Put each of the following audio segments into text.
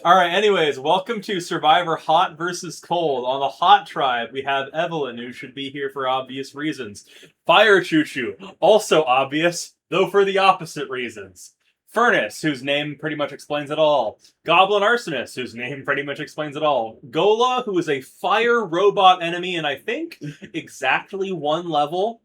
All right, anyways, welcome to Survivor Hot versus Cold. On the Hot Tribe, we have Evelyn, who should be here for obvious reasons. Fire Choo Choo, also obvious, though for the opposite reasons. Furnace, whose name pretty much explains it all. Goblin Arsonist, whose name pretty much explains it all. Gola, who is a fire robot enemy, and I think exactly one level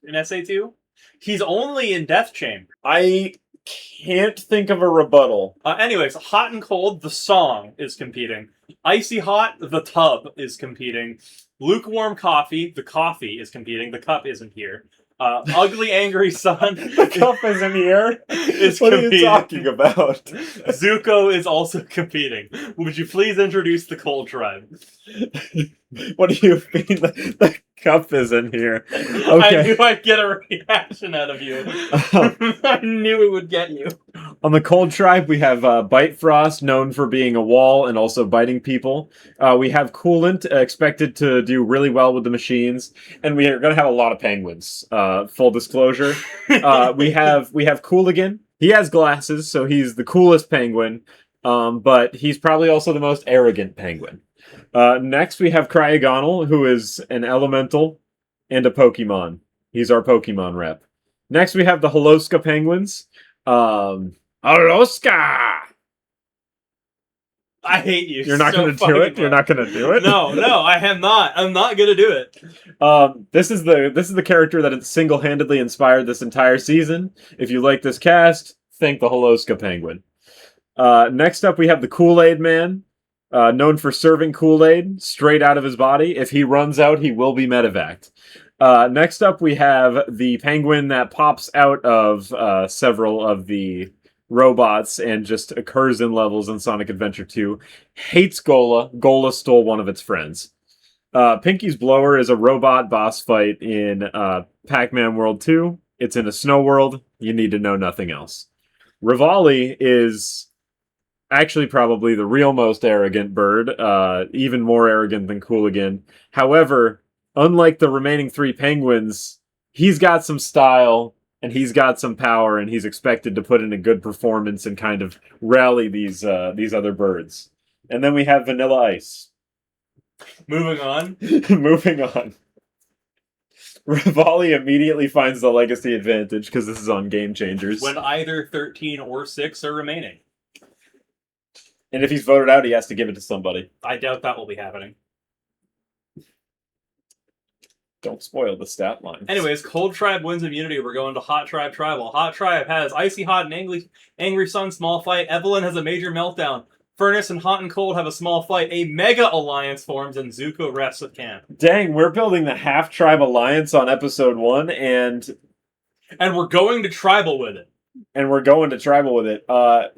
in SA2. He's only in Death Chamber. I can't think of a rebuttal. Anyways, Hot and Cold, the song, is competing. Icy Hot, the tub, is competing. Lukewarm Coffee, the coffee, is competing. The cup isn't here. Ugly Angry Sun The cup isn't here. is What are competing. you talking about? Zuko is also competing. Would you please introduce the Cold Tribe? What do you mean the cup isn't here? I Okay. knew I'd get a reaction out of you. I knew it would get you. On the Cold Tribe, we have Bite Frost, known for being a wall and also biting people. We have Coolant, expected to do really well with the machines, and we are going to have a lot of penguins. Full disclosure, we have Cooligan. He has glasses, so he's the coolest penguin, but he's probably also the most arrogant penguin. Next, we have Cryogonal, who is an elemental and a Pokemon. He's our Pokemon rep. Next, we have the Holoska penguins. Holoska! I hate you. You're not so going to do it? You're not going to do it? No, I am not. I'm not going to do it. This is the character that single-handedly inspired this entire season. If you like this cast, thank the Holoska penguin. Next up, we have the Kool-Aid Man, known for serving Kool-Aid straight out of his body. If he runs out, he will be medevaced. Next up, we have the penguin that pops out of several of the robots and just occurs in levels in Sonic Adventure 2. Hates Gola. Gola stole one of its friends. Pinky's Blower is a robot boss fight in Pac-Man World 2. It's in a snow world. You need to know nothing else. Rivali is actually probably the real most arrogant bird, even more arrogant than Cooligan. However, unlike the remaining three penguins, he's got some style and he's got some power, and he's expected to put in a good performance and kind of rally these other birds. And then we have Vanilla Ice. Moving on. Moving on. Rivali immediately finds the legacy advantage because this is on Game Changers. When either 13 or 6 are remaining. And if he's voted out, he has to give it to somebody. I doubt that will be happening. Don't spoil the stat line. Anyways, Cold Tribe wins immunity. We're going to Hot Tribe Tribal. Hot Tribe has Icy Hot and Angry Sun small fight. Evelyn has a major meltdown. Furnace and Hot and Cold have a small fight. A mega alliance forms, and Zuko rests at camp. Dang, we're building the half-tribe alliance on episode 1, and we're going to Tribal with it. And we're going to Tribal with it.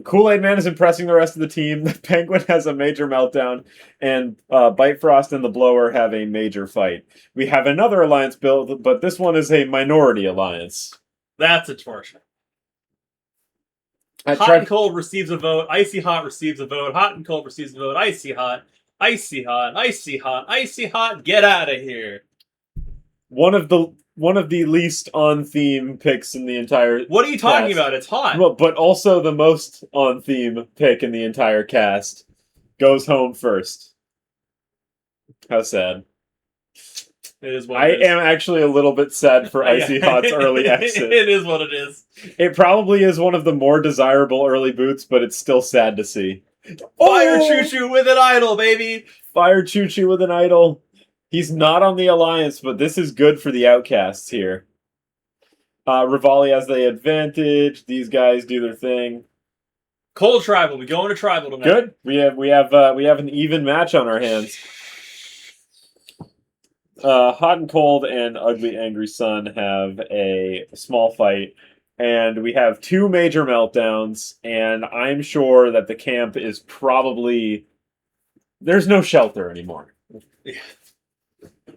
Kool-Aid Man is impressing the rest of the team. The Penguin has a major meltdown, and Bite Frost and the Blower have a major fight. We have another alliance built, but this one is a minority alliance. That's a torture. Hot and Cold receives a vote. Icy Hot receives a vote. Hot and Cold receives a vote. Icy Hot. Icy Hot. Icy Hot. Icy Hot. Get out of here. One of the least on-theme picks in the entire What are you talking about? It's hot. Well, but also the most on-theme pick in the entire cast goes home first. How sad. It is what I it is. am actually a little bit sad for Icy Hot's early exit. It is what it is. It probably is one of the more desirable early boots, but it's still sad to see. Fire Choo Choo with an idol, baby! Fire Choo Choo with an idol. He's not on the Alliance, but this is good for the Outcasts here. Rivali has the advantage. These guys do their thing. Cold Tribal. We going to Tribal tonight. Good. We have an even match on our hands. Hot and Cold and Ugly Angry Sun have a small fight, and we have two major meltdowns, and I'm sure that the camp is probably... There's no shelter anymore.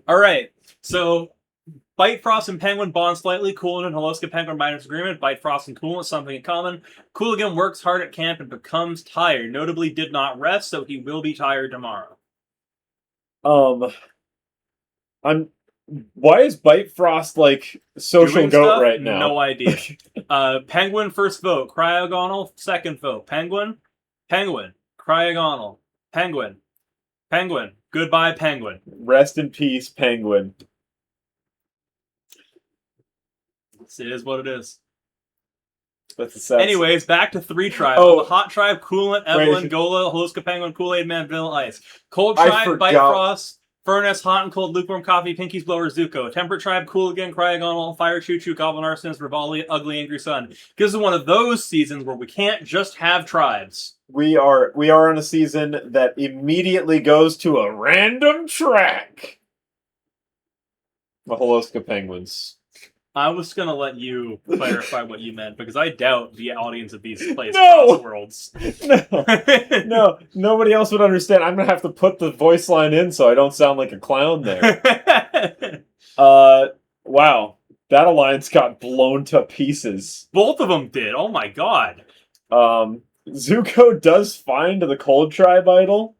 All right, so Bite Frost and Penguin bond slightly. Coolant and Holoska Penguin minus agreement. Bite Frost and Coolant something in common. Cooligan works hard at camp and becomes tired. Notably did not rest, so he will be tired tomorrow. Why is Bite Frost like social Doing goat stuff? right now? No idea. Penguin first vote. Cryogonal second vote. Penguin. Cryogonal. Penguin. Penguin. Goodbye, Penguin. Rest in peace, Penguin. It is what it is. That's a sad. Anyways, back to 3 Tribe. Oh. The Hot Tribe, Coolant, Evelyn, Wait. Gola, Holoska Penguin, Kool-Aid Man, Vanilla Ice. Cold I Tribe, forgot. Bifrost, Furnace, Hot and Cold, Lukewarm Coffee, Pinky's Blower, Zuko. Temperate Tribe, Cooligan, Cryogonal, Fire Choo Choo, Goblin Arsonist, Rivali, Ugly Angry Sun. This is one of those seasons where we can't just have tribes. We are on a season that immediately goes to a random track. The Holoska Penguins. I was gonna let you clarify what you meant because I doubt the audience of these plays No! Cross Worlds. No, no, nobody else would understand. I'm gonna have to put the voice line in so I don't sound like a clown there. Wow, that alliance got blown to pieces. Both of them did. Oh my god. Zuko does find the Cold Tribe idol.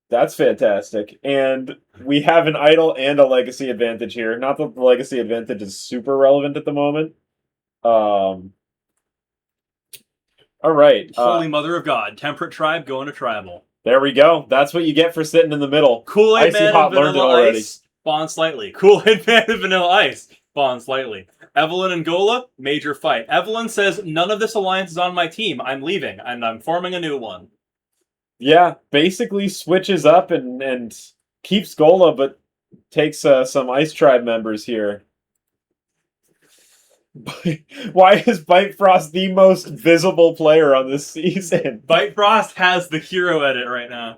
That's fantastic. And we have an idol and a legacy advantage here. Not that the legacy advantage is super relevant at the moment. All right. Holy Mother of God. Temperate Tribe going to Tribal. There we go. That's what you get for sitting in the middle. Kool-Aid Icy Man Hot and learned it Vanilla already. Ice. Bond slightly. Kool-Aid Man and Vanilla Ice. Bond slightly. Evelyn and Gola. Major fight. Evelyn says, none of this alliance is on my team. I'm leaving. And I'm forming a new one. Yeah, basically switches up and keeps Gola, but takes some Ice Tribe members here. Why is Bifrost the most visible player on this season? Bifrost has the hero edit right now.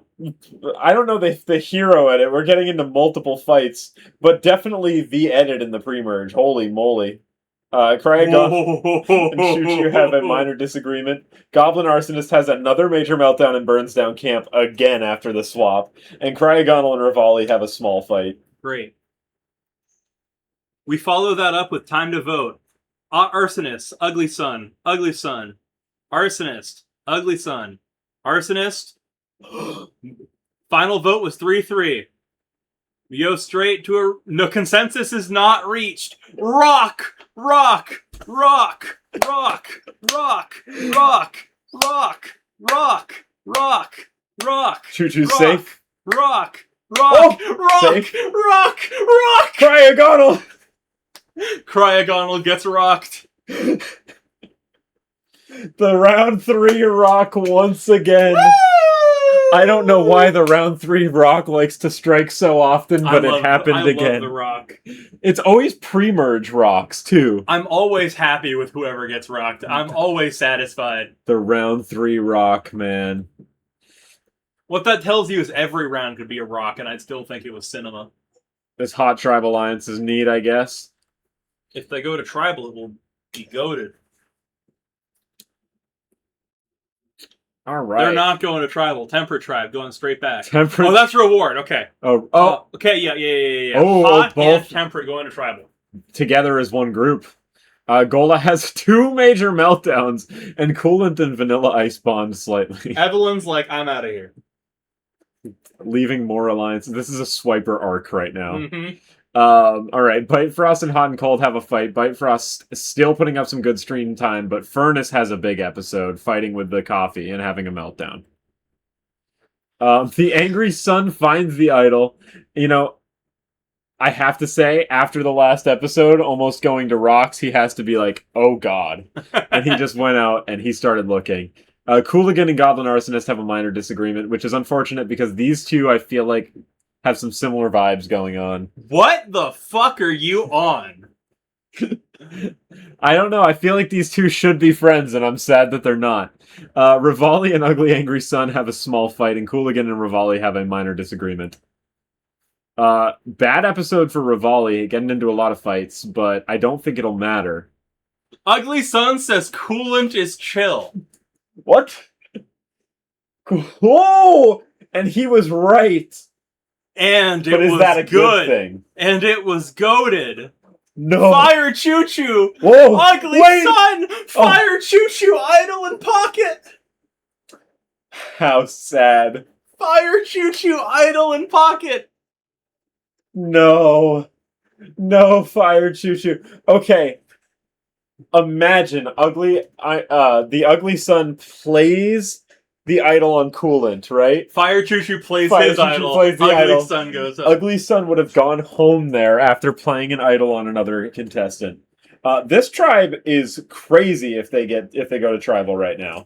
I don't know the hero edit. We're getting into multiple fights, but definitely the edit in the pre-merge. Holy moly. Cryogonal and Choo-Choo have a minor disagreement. Goblin Arsonist has another major meltdown and burns down camp again after the swap. And Cryogonal and Rivali have a small fight. Great. We follow that up with Time to Vote. Arsonist, Ugly Sun, Ugly Sun. Arsonist, Ugly Sun. Arsonist. Final vote was 3-3. We go straight to a... No, consensus is not reached. Rock! Rock! Rock! Rock! Rock! Rock! Rock! Rock! Rock! Rock! Choo-Choo's Rock. safe. Rock! Rock! Oh, rock! safe. Rock! Rock! Cryogonal! Cryogonal gets rocked. The round 3 rock once again. I don't know why the round 3 rock likes to strike so often, but it happened again. I love the rock. It's always pre-merge rocks, too. I'm always happy with whoever gets rocked. I'm always satisfied. The round 3 rock, man. What that tells you is every round could be a rock, and I'd still think it was cinema. This Hot Tribe Alliance is neat, I guess. If they go to Tribal, it will be goated. All right. They're not going to Tribal. Temperate Tribe going straight back. Temperate. Oh, that's reward. Okay. Oh, Okay, yeah. Oh, Hot both. and Temperate going to Tribal. together as one group. Gola has 2 major meltdowns, and Coolant and Vanilla Ice bond slightly, Evelyn's like, I'm out of here. leaving more alliances. This is a swiper arc right now. Mm-hmm. All right, Bitefrost and Hot and Cold have a fight. Bitefrost is still putting up some good stream time, but Furnace has a big episode, fighting with the coffee and having a meltdown. The Angry Sun finds the idol. You know, I have to say, after the last episode, almost going to rocks, he has to be like, oh god. And he just went out and he started looking. Cooligan and Goblin Arsonist have a minor disagreement, which is unfortunate because these two, I feel like, have some similar vibes going on. What the fuck are you on? I don't know. I feel like these two should be friends, and I'm sad that they're not. Rivali and Ugly Angry Sun have a small fight, and Cooligan and Rivali have a minor disagreement. Bad episode for Rivali, getting into a lot of fights, but I don't think it'll matter. Ugly Sun says Coolant is chill. What? Oh! And he was right. And it But is was that a good good. thing? And it was goaded. No. Fire Choo Choo! Whoa! Ugly wait! Sun! Fire Choo Choo idle in pocket! How sad. Fire Choo Choo idle in pocket! No. No, Fire Choo Choo. Okay. Imagine the Ugly Sun plays the idol on Coolant, right? Fire Choo Choo plays Fire his Choo Choo idol. plays the Ugly idol. Sun goes up. Ugly Sun would have gone home there after playing an idol on another contestant. This tribe is crazy if they go to tribal right now.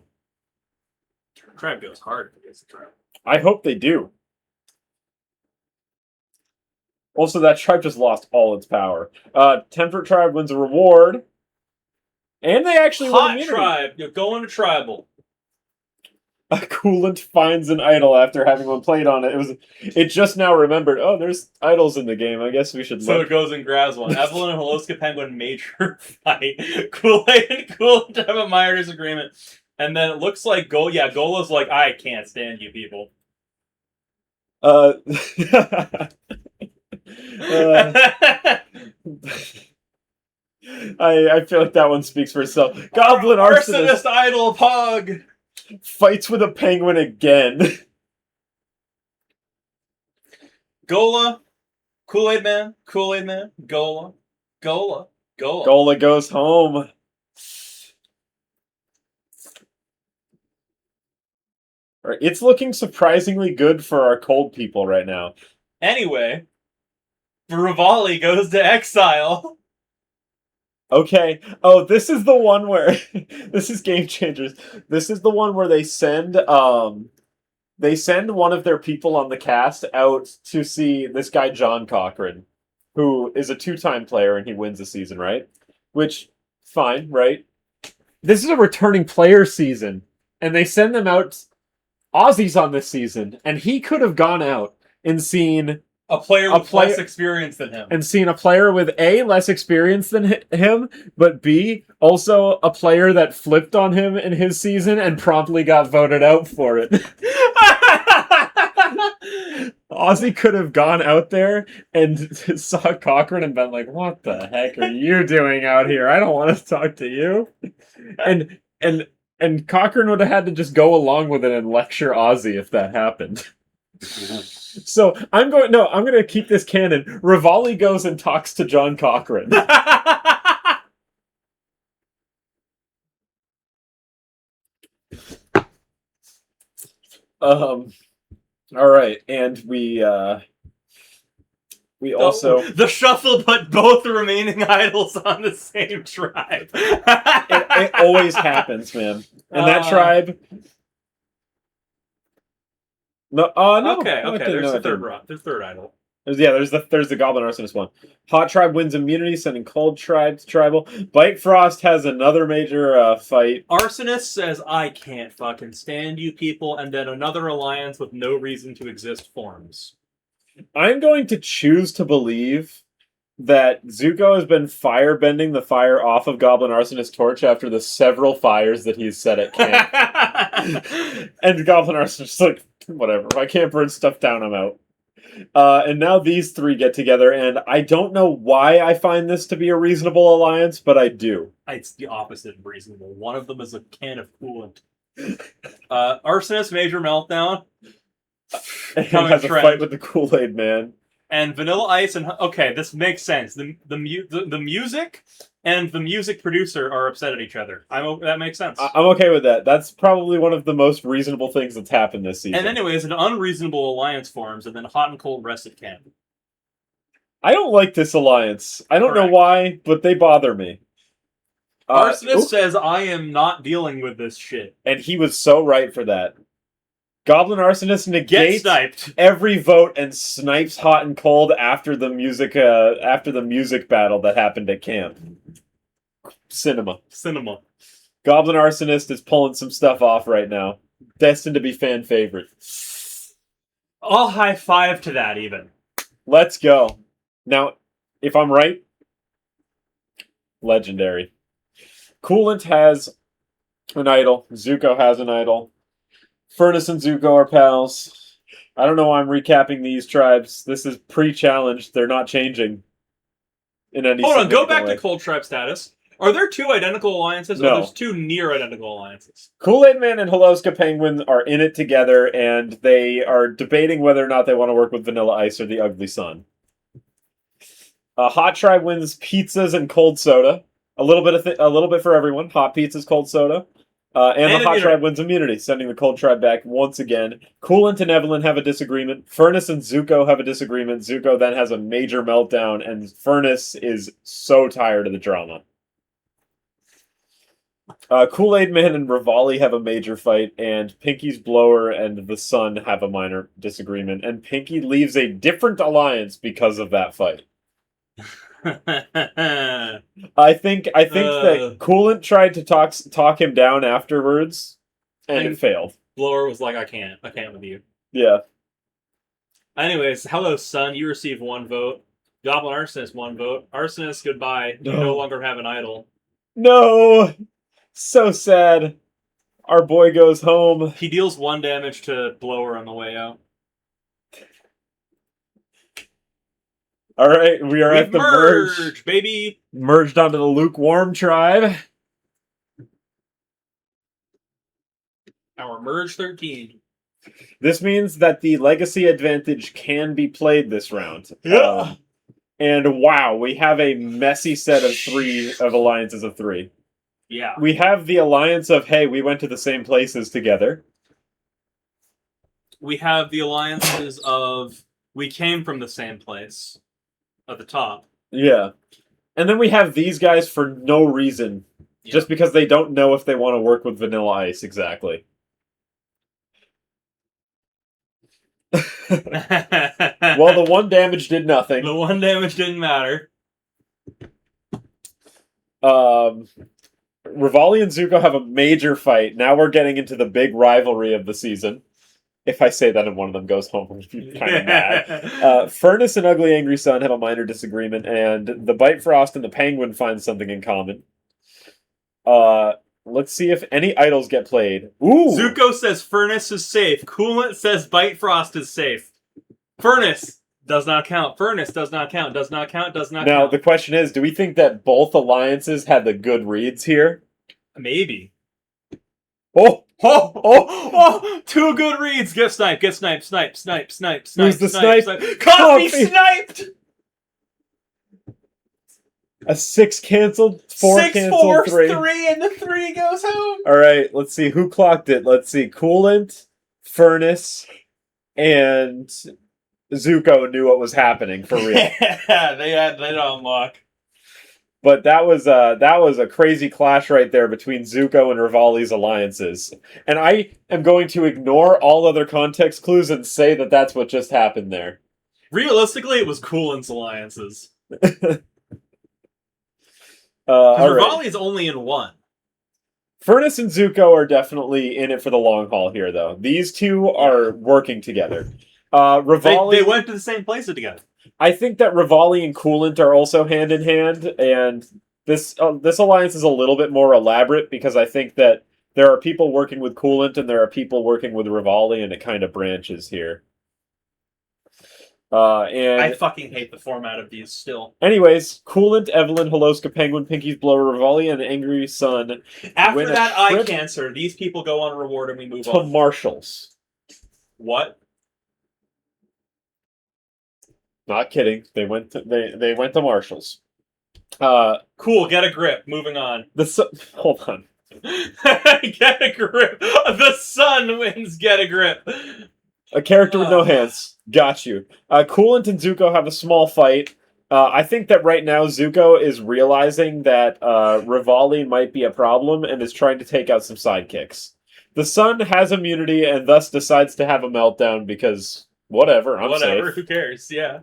Tribe goes hard against the tribe. I hope they do. Also, that tribe just lost all its power. Temperate tribe wins a reward. And they actually win Hot immunity. tribe, you're going to tribal. A Coolant finds an idol after having one played on it. It just now remembered, oh, there's idols in the game. I guess we should So look. it goes and grabs one. Evelyn and Holoska Penguin major fight. Kool-Aid and Coolant have a minor disagreement. And then it looks like Gola's like, I can't stand you people. I feel like that one speaks for itself. Goblin Arsonist Idol Pug fights with a penguin again. Gola, Kool-Aid Man, Gola. Gola goes home. All right, it's looking surprisingly good for our cold people right now. Anyway, Rivali goes to exile. Okay. Oh, this is the one where this is Game Changers. This is the one where they send one of their people on the cast out to see this guy John Cochran, who is a 2-time player and he wins the season, right? Which fine, right? This is a returning player season, and they send them out. Ozzy's on this season, and he could have gone out and seen a player with less experience than him. And seen a player with A, less experience than him, but B, also a player that flipped on him in his season and promptly got voted out for it. Ozzy could have gone out there and saw Cochran and been like, what the heck are you doing out here? I don't want to talk to you. And Cochran would have had to just go along with it and lecture Ozzy if that happened. So I'm going to keep this canon. Rivali goes and talks to John Cochran. All right, and we also the shuffle put both remaining idols on the same tribe. it always happens, man. And that tribe. No, no. Okay. There's the third run. There's third idol. There's the Goblin Arsonist one. Hot Tribe wins immunity, sending Cold Tribe to tribal. Bite Frost has another major fight. Arsonist says, I can't fucking stand you people, and then another alliance with no reason to exist forms. I'm going to choose to believe that Zuko has been firebending the fire off of Goblin Arsonist's torch after the several fires that he's set at camp. And Goblin Arsonist's like, whatever, if I can't burn stuff down, I'm out. And now these three get together, and I don't know why I find this to be a reasonable alliance, but I do. It's the opposite of reasonable. One of them is a can of coolant. Arsonist Major Meltdown. And he has a fight with the Kool-Aid Man. And Vanilla Ice and... Okay, this makes sense. The music and the music producer are upset at each other. That makes sense. I'm okay with that. That's probably one of the most reasonable things that's happened this season. And anyways, an unreasonable alliance forms, and then Hot and Cold rest at camp. I don't like this alliance. I don't know why, but they bother me. Arsonist says, I am not dealing with this shit. And he was so right for that. Goblin Arsonist negates every vote and snipes Hot and Cold after the music battle that happened at camp. Cinema. Goblin Arsonist is pulling some stuff off right now. Destined to be fan favorite. I'll high five to that even. Let's go. Now, if I'm right, legendary. Coolant has an idol. Zuko has an idol. Furnace and Zuko are pals. I don't know why I'm recapping these tribes. This is pre-challenged. They're not changing in any Hold on, go back way. to Cold Tribe status. Are there two identical alliances? No. Or there's two near identical alliances? Kool-Aid Man and Holoska Penguin are in it together, and they are debating whether or not they want to work with Vanilla Ice or the Ugly Sun. Hot Tribe wins pizzas and cold soda. A little bit for everyone. Hot pizzas, cold soda. And the And Hot immunity. Tribe wins immunity, sending the Cold Tribe back once again. Coolant and Evelyn have a disagreement. Furnace and Zuko have a disagreement. Zuko then has a major meltdown, and Furnace is so tired of the drama. Kool-Aid Man and Rivali have a major fight, and Pinky's Blower and the Sun have a minor disagreement, and Pinky leaves a different alliance because of that fight. I think that Coolant tried to talk him down afterwards, and it failed. Blower was like, I can't with you. Yeah. Anyways, hello, Sun. You receive 1 vote. Goblin Arsonist, 1 vote. Arsonist, goodbye. You no longer have an idol. No! So sad. Our boy goes home. He deals 1 damage to Blower on the way out. Alright, we are at the merge. Baby! Merged onto the lukewarm tribe. Our merge 13. This means that the legacy advantage can be played this round. Yeah. And wow, we have a messy set of alliances of 3. Yeah. We have the alliance of, hey, we went to the same places together. We have the alliances of, we came from the same place. At the top. Yeah. And then we have these guys for no reason. Yeah. Just because they don't know if they want to work with Vanilla Ice, exactly. Well, the 1 damage did nothing. The 1 damage didn't matter. Rivali and Zuko have a major fight. Now we're getting into the big rivalry of the season. If I say that and one of them goes home, I'm kind of mad. Furnace and Ugly Angry Sun have a minor disagreement, and the Bifrost and the Penguin find something in common. Let's see if any idols get played. Ooh! Zuko says Furnace is safe. Coolant says Bifrost is safe. Furnace does not count. Furnace does not count. Does not count. Does not count. Now, the question is, do we think that both alliances had the good reads here? Maybe. Oh! 2 good reads. Get sniped. Get sniped. Snipe. Snipe. Snipe. Snipe. Who's the snipe? Coffee sniped! A 6 canceled, 4 6 canceled, 4 3. 3, and the 3 goes home. Alright, let's see. Who clocked it? Let's see. Coolant, Furnace, and Zuko knew what was happening for real. Yeah, they don't unlock. But that was a crazy clash right there between Zuko and Rivali's alliances. And I am going to ignore all other context clues and say that that's what just happened there. Realistically, it was Coolant's alliances. Rivali's only in 1. Furnace and Zuko are definitely in it for the long haul here, though. These two are working together. Rivali, they went to the same place together. I think that Rivali and Coolant are also hand in hand, and this alliance is a little bit more elaborate because I think that there are people working with Coolant and there are people working with Rivali, and it kind of branches here. And I fucking hate the format of these still. Anyways, Coolant, Evelyn, Holoska, Penguin, Pinky's Blower, Rivali, and Angry Sun. After that eye cancer, these people go on reward and we move on. To Marshalls. What? Not kidding. They went to Marshalls. Cool. Get a grip. Moving on. Hold on. Get a grip. The Sun wins. Get a grip. A character with no hands. Got you. Coolant and Zuko have a small fight. I think that right now Zuko is realizing that Rivali might be a problem and is trying to take out some sidekicks. The Sun has immunity and thus decides to have a meltdown because whatever, I'm safe. Who cares? Yeah.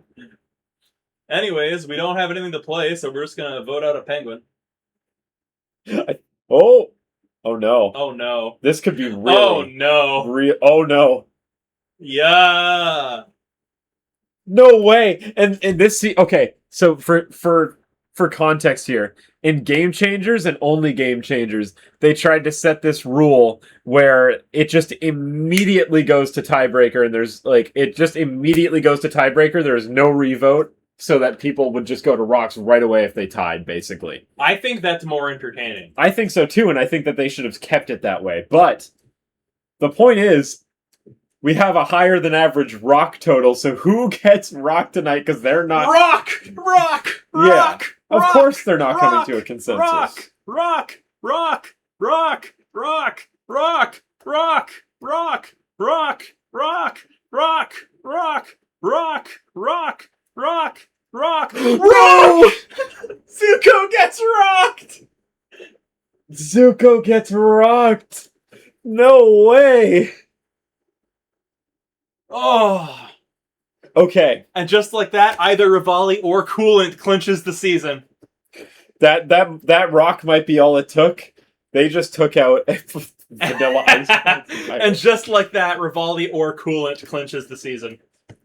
Anyways, we don't have anything to play, so we're just gonna vote out a Penguin. Oh no. Oh no. This could be really. Oh no. Oh no. Yeah. No way. And this okay. So for context here, in Game Changers and only Game Changers, they tried to set this rule where it just immediately goes to tiebreaker, and there's it just immediately goes to tiebreaker. There's no revote, so that people would just go to rocks right away if they tied, basically. I think that's more entertaining. I think so too, and I think that they should have kept it that way. But the point is, we have a higher than average rock total, so who gets rock tonight? Because they're not... Rock! Of course they're not coming to a consensus. Rock! rock, rock, rock, rock, rock, rock, rock, rock, rock, rock, rock, rock. No! Zuko gets rocked! Zuko gets rocked! No way! Oh. Okay, And just like that, either Rivali or Coolant clinches the season. that rock might be all it took. They just took out Vanilla Ice. And just like that, Rivali or Coolant clinches the season.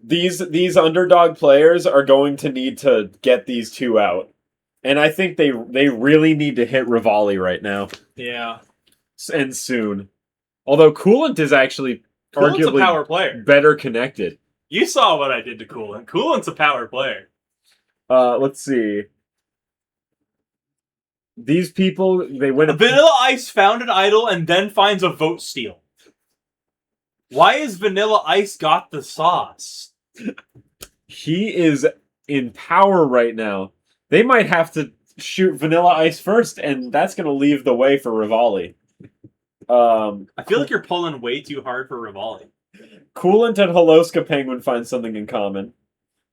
These underdog players are going to need to get these two out. And I think they really need to hit Rivali right now. Yeah. And soon. Although Coolant is actually Coolant's arguably a power player. better connected. You saw what I did to Coolant. Coolant's a power player. Let's see. These people, they win a... Vanilla Ice found an idol and then finds a vote steal. Why is Vanilla Ice got the sauce? He is in power right now. They might have to shoot Vanilla Ice first, and that's going to leave the way for Rivali. I feel like you're pulling way too hard for Rivali. Coolant and Holoska Penguin find something in common.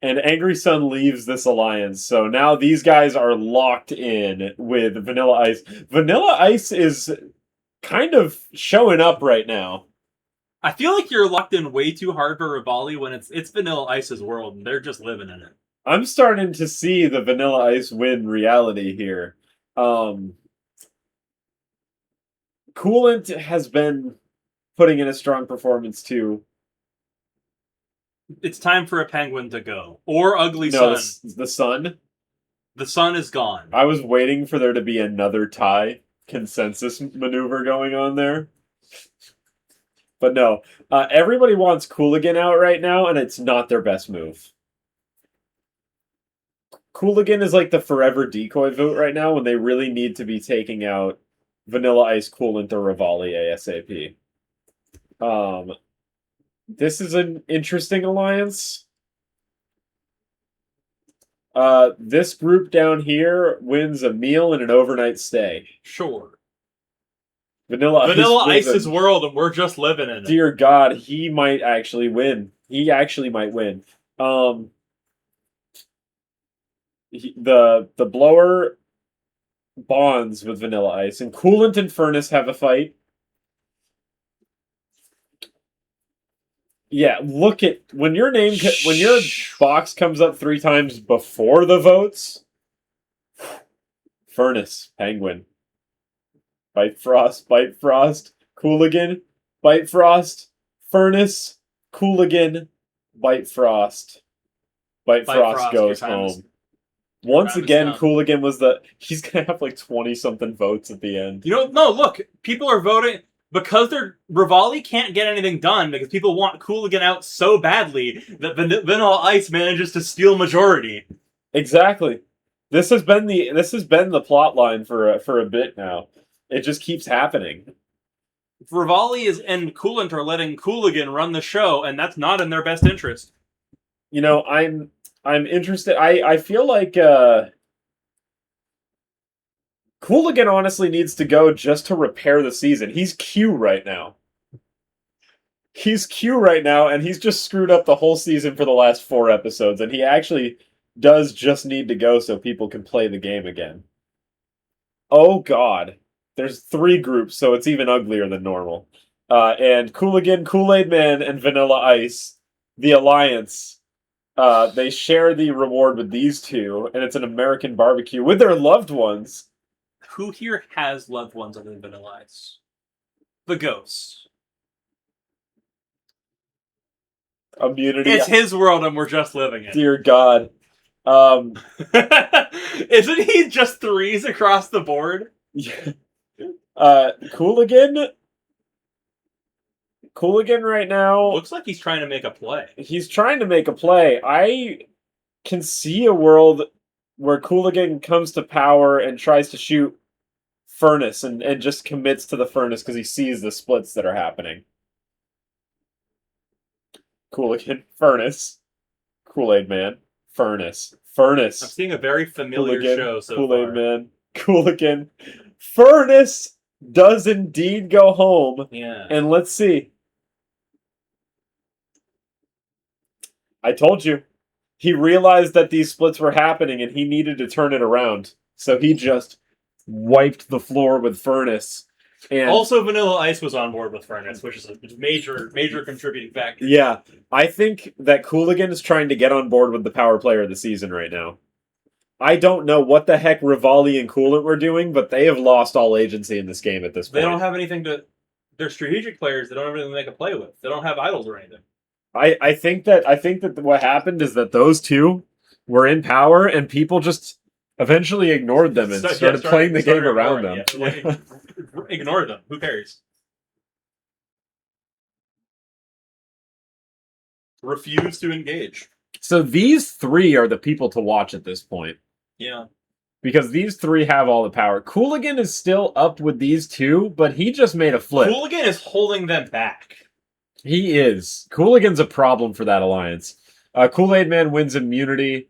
And Angry Sun leaves this alliance, so now these guys are locked in with Vanilla Ice. Vanilla Ice is kind of showing up right now. I feel like you're locked in way too hard for Rivali when it's Vanilla Ice's world and they're just living in it. I'm starting to see the Vanilla Ice win reality here. Coolant has been putting in a strong performance too. It's time for a penguin to go. Or Ugly No, Sun. the Sun. The sun is gone. I was waiting for there to be another tie consensus maneuver going on there. But no. Everybody wants Cooligan out right now, and it's not their best move. Cooligan is like the forever decoy vote right now when they really need to be taking out Vanilla Ice, Coolant, or Rivali ASAP. This is an interesting alliance. This group down here wins a meal and an overnight stay. Sure. Vanilla Ice's world, and we're just living in it. Dear God, he might actually win. He actually might win. The blower bonds with Vanilla Ice, and Coolant and Furnace have a fight. Yeah, look at when your box comes up 3 times before the votes. Furnace, Penguin, Bite Frost, Cooligan, Bite Frost, Furnace, Cooligan, Bite Frost. Bite Frost goes home. Once again, Cooligan was he's gonna have like 20-something votes at the end. You know, no, look, people are voting because Rivali can't get anything done because people want Cooligan out so badly that Vanilla Ice manages to steal majority. Exactly. This has been the plot line for a bit now. It just keeps happening. Rivali and Coolant are letting Cooligan run the show, and that's not in their best interest. You know, I'm interested. I feel like Cooligan honestly needs to go just to repair the season. He's Q right now. And he's just screwed up the whole season for the last 4 episodes, and he actually does just need to go so people can play the game again. Oh God. There's 3 groups, so it's even uglier than normal. And Cooligan, Kool-Aid Man, and Vanilla Ice, the alliance, they share the reward with these two, and it's an American barbecue with their loved ones. Who here has loved ones other than Vanilla Ice? The ghosts. Immunity. It's his world, and we're just living it. Dear God. Isn't he just 3s across the board? Yeah. Cooligan right now looks like he's trying to make a play. He's trying to make a play. I can see a world where Cooligan comes to power and tries to shoot Furnace and just commits to the Furnace because he sees the splits that are happening. Cooligan, Furnace, Kool-Aid Man, Furnace. I'm seeing a very familiar Cooligan, show so Kool-Aid far. Man, Cooligan, Furnace, does indeed go home. Yeah. And let's see. I told you. He realized that these splits were happening and he needed to turn it around. So he just wiped the floor with Furnace. And Also, Vanilla Ice was on board with Furnace, which is a major contributing factor. yeah, I think that Cooligan is trying to get on board with the power player of the season right now. I don't know what the heck Rivali and Coolant were doing, but they have lost all agency in this game at this point. They don't have anything to. They're strategic players. They don't have anything they can play with. They don't have idols or anything. I think that what happened is that those two were in power and people just eventually ignored them and started playing the game around them. Yeah. Ignore them. Who cares? Refuse to engage. So these three are the people to watch at this point. Yeah. Because these three have all the power. Cooligan is still up with these two, but he just made a flip. Cooligan is holding them back. He is. Cooligan's a problem for that alliance. Kool-Aid Man wins immunity.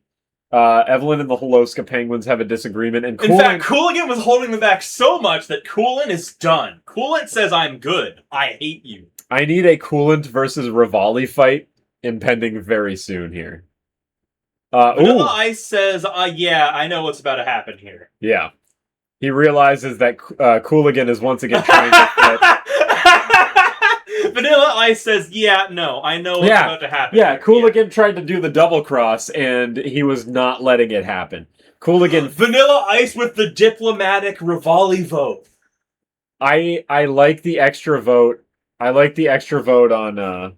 Evelyn and the Holoska Penguins have a disagreement. And In fact, Cooligan was holding them back so much that Coolant is done. Coolant says, I'm good. I hate you. I need a Coolant versus Rivali fight impending very soon here. Vanilla Ice says, yeah, I know what's about to happen here. Yeah. He realizes that Cooligan is once again trying to flip. Vanilla Ice says, yeah, no, I know what's about to happen. Yeah, Cooligan tried to do the double cross, and he was not letting it happen. Cooligan... Vanilla Ice with the diplomatic Rivali vote. I like the extra vote. I like the extra vote on...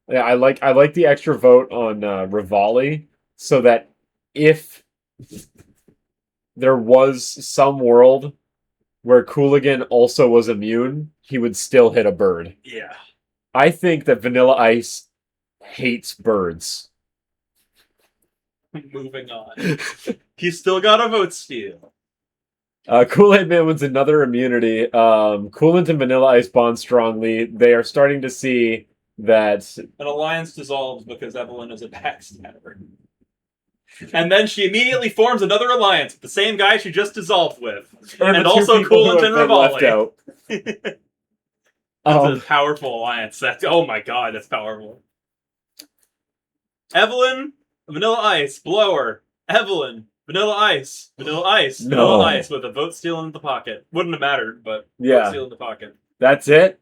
Yeah, I like the extra vote on Rivali, so that if there was some world where Cooligan also was immune, he would still hit a bird. Yeah. I think that Vanilla Ice hates birds. Moving on. He's still got a vote steal. Kool-Aid Man wins another immunity. Coolant and Vanilla Ice bond strongly. They are starting to see that an alliance dissolves because Evelyn is a backstabber. And then she immediately forms another alliance with the same guy she just dissolved with. And also Coolant and Rivali. That's a powerful alliance. Oh my god, that's powerful. Evelyn, Vanilla Ice, Blower. Evelyn, Vanilla Ice, Vanilla Ice, Vanilla Ice with a vote steal in the pocket. Wouldn't have mattered, but vote steal in the pocket. That's it.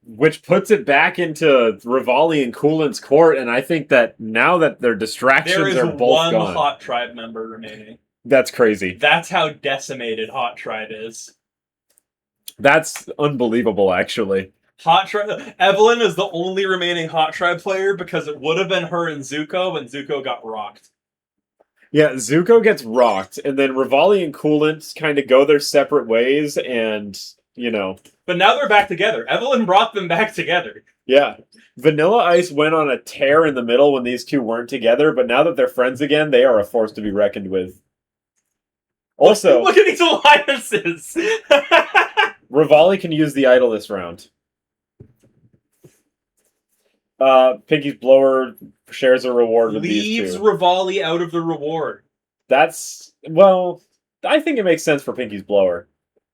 Which puts it back into Rivali and Coolant's court, and I think that now that their distractions are both gone... There is one Hot Tribe member remaining. That's crazy. That's how decimated Hot Tribe is. That's unbelievable, actually. Hot Tribe... Evelyn is the only remaining Hot Tribe player because it would have been her and Zuko, and Zuko got rocked. Yeah, Zuko gets rocked, and then Rivali and Coolant kind of go their separate ways, and... You know. But now they're back together. Evelyn brought them back together. Yeah. Vanilla Ice went on a tear in the middle when these two weren't together, but now that they're friends again, they are a force to be reckoned with. Also... Look at these alliances! Rivali can use the idol this round. Pinky's Blower shares a reward with these two. Leaves Rivali out of the reward. That's... Well, I think it makes sense for Pinky's Blower.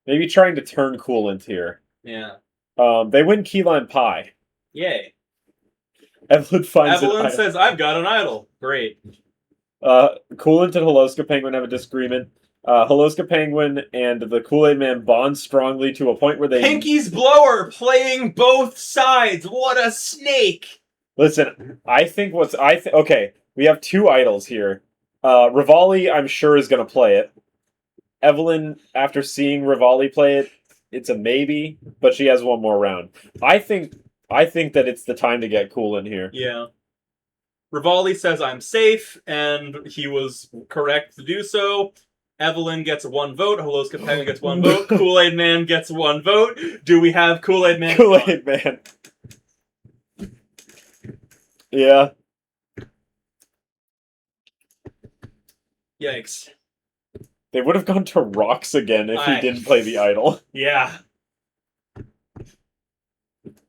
Maybe trying to turn Coolant here. Yeah. They win Key Lime Pie. Yay. Evelyn finds Evelyn says, I've got an idol. Great. Coolant and Holoska Penguin have a disagreement. Holoska Penguin and the Kool-Aid Man bond strongly to a point where they... Pinky's Blower playing both sides. What a snake. Listen, I think okay, we have two idols here. Rivali, I'm sure, is going to play it. Evelyn, after seeing Rivali play it, it's a maybe, but she has one more round. I think that it's the time to get Coolant here. Yeah. Rivali says I'm safe, and he was correct to do so. Evelyn gets one vote. Holoska Penguin gets one vote. Kool-Aid Man gets one vote. Do we have Kool-Aid Man? Kool-Aid Man. Yeah. Yikes. They would have gone to Rocks again if he didn't play the idol. Yeah.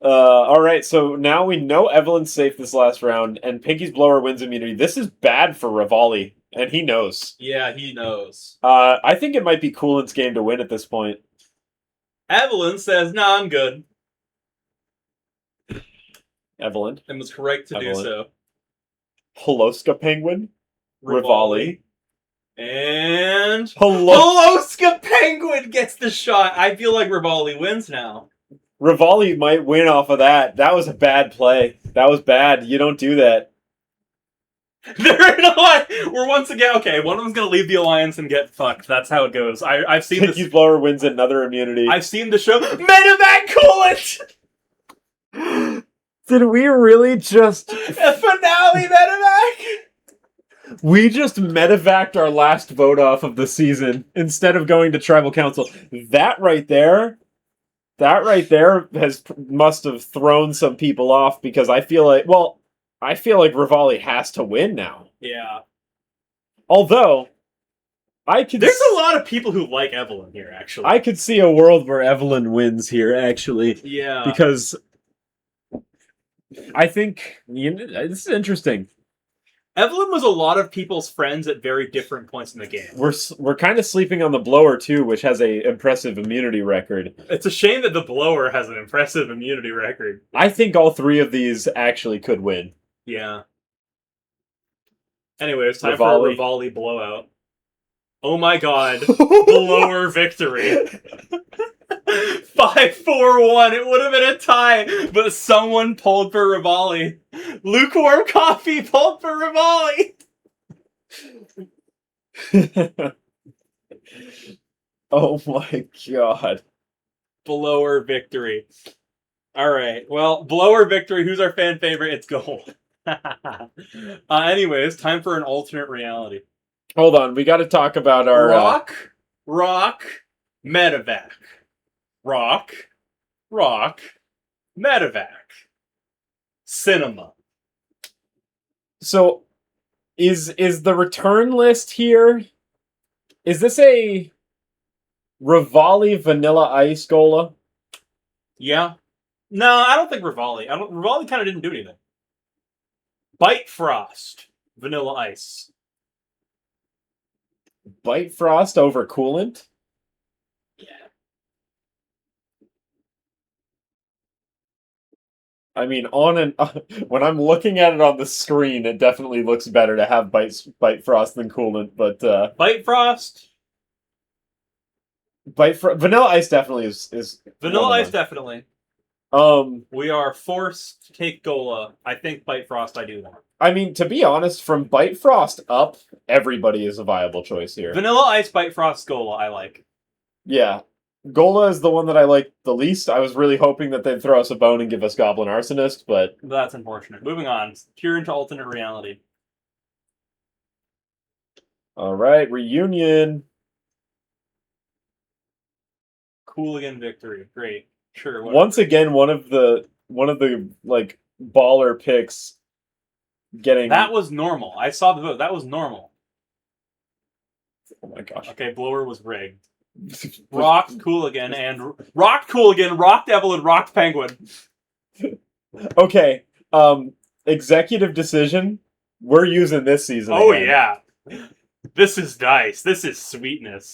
Alright, so now we know Evelyn's safe this last round, and Pinky's Blower wins immunity. This is bad for Rivali. And he knows. Yeah, he knows. I think it might be Coolant's game to win at this point. Evelyn says, "Nah, I'm good," Evelyn. and was correct to do Evelyn. so. Holoska Penguin. Rivali. And Hello. Holoska Penguin gets the shot. I feel like Rivali wins now. Rivali might win off of that. That was a bad play. That was bad. You don't do that. They're in a line. We're once again okay. One of them's gonna leave the alliance and get fucked. That's how it goes. I've seen this. Pinky's blower wins another immunity. I've seen the show. Medevac Coolant. Did we really just... A finale Medevac. We just medevaced our last vote off of the season instead of going to tribal council. That right there must have thrown some people off because I feel like Rivali has to win now. Yeah. Although There's a lot of people who like Evelyn here, actually. I could see a world where Evelyn wins here, actually. Yeah. Because I think this is interesting. Evelyn was a lot of people's friends at very different points in the game. We're kind of sleeping on the blower too, which has a impressive immunity record. It's a shame that the blower has an impressive immunity record. I think all three of these actually could win. Yeah. Anyway, it's time Rivali. for a Rivali blowout. Oh my god. Blower victory. 5-4-1. It would have been a tie, but someone pulled for Rivali. Lukewarm coffee pulled for Rivali. Oh my god. Blower victory. Alright, well, blower victory. Who's our fan favorite? It's Gold. Anyways, time for an alternate reality. Hold on, we got to talk about our Rock, Medevac. Rock, Medevac. Cinema. So, is the return list here? Is this a Rivali Vanilla Ice Gola? Yeah. No, I don't think Rivali. Rivali kind of didn't do anything. Bite Frost, Vanilla Ice. Bite Frost over Coolant? Yeah. I mean, when I'm looking at it on the screen, it definitely looks better to have Bite Frost than Coolant, but Bite Frost. Vanilla Ice definitely is Vanilla one of Ice them. definitely. Um, We are forced to take Gola. I think Bite Frost I do want. I mean, to be honest, from Bite Frost up, everybody is a viable choice here. Vanilla Ice, Bite Frost, Gola I like. Yeah. Gola is the one that I like the least. I was really hoping that they'd throw us a bone and give us Goblin Arsonist, but... That's unfortunate. Moving on. Pure into alternate reality. Alright, Reunion. Cooligan victory. Great. Sure. Whatever. Once again, one of the like baller picks getting... That was normal. I saw the vote. That was normal. Oh my gosh. Okay, blower was rigged. Rocked Cooligan and rocked Cooligan, rocked Evelyn, rocked Penguin. Okay, executive decision. We're using this season Oh again. yeah. This is nice. This is sweetness.